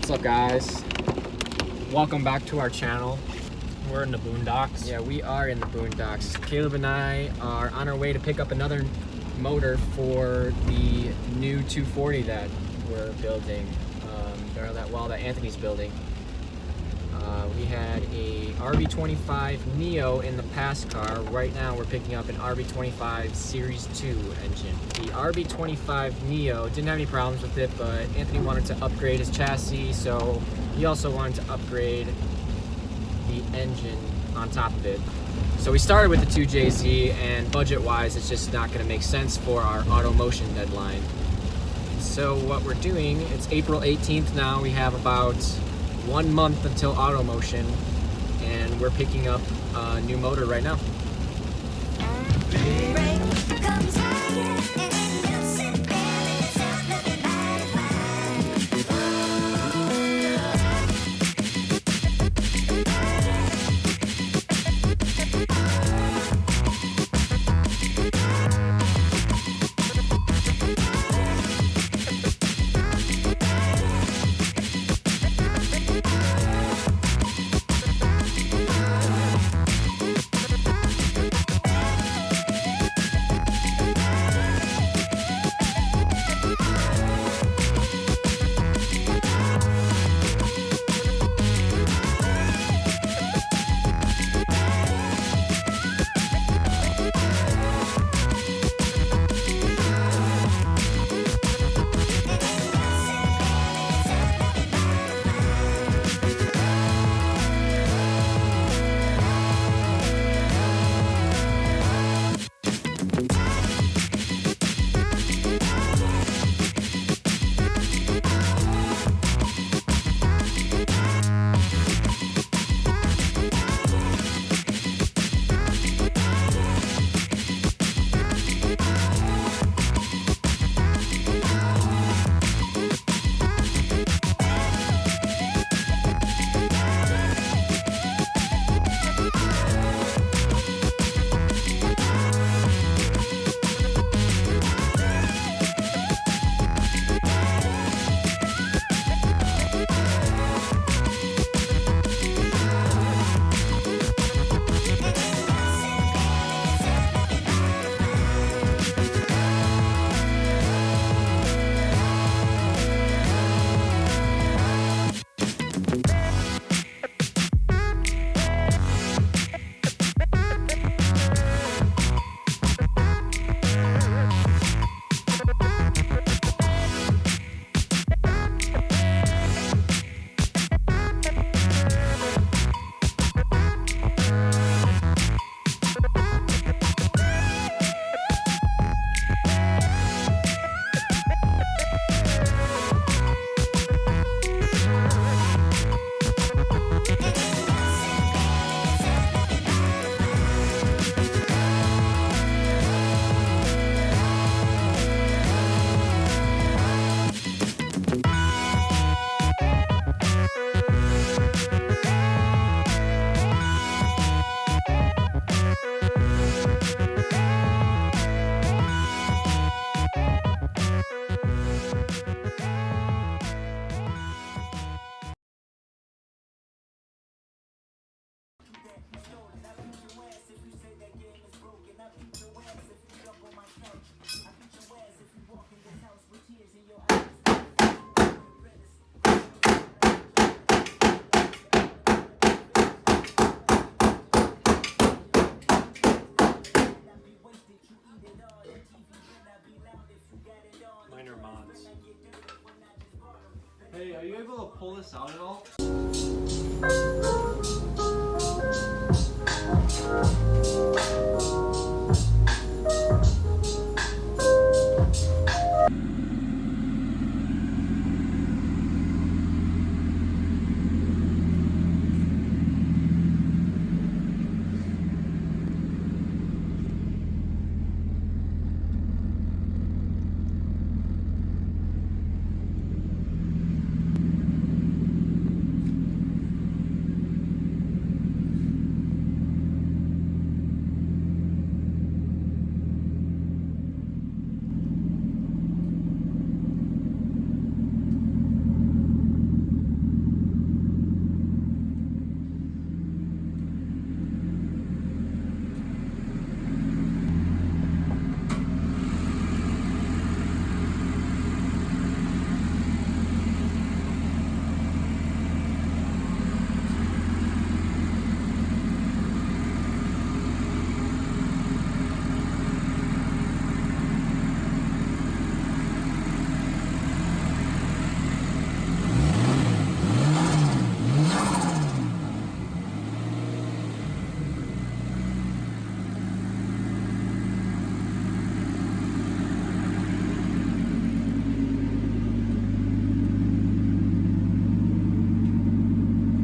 What's up, guys? Welcome back to our channel. We're in the boondocks. Yeah, we are in the boondocks. Caleb and I are on our way to pick up another motor for the new 240 that we're building, that Anthony's building. We had a RB25 Neo in the past car. Right now we're picking up an RB25 Series 2 engine. The RB25 Neo didn't have any problems with it, but Anthony wanted to upgrade his chassis, so he also wanted to upgrade the engine on top of it. So we started with the 2JZ, and budget-wise it's just not going to make sense for our AutoMotion deadline. So what we're doing, it's April 18th now, we have about 1 month until AutoMotion, and we're picking up a new motor right now. Minor mods. Hey, are you able to pull this out at all?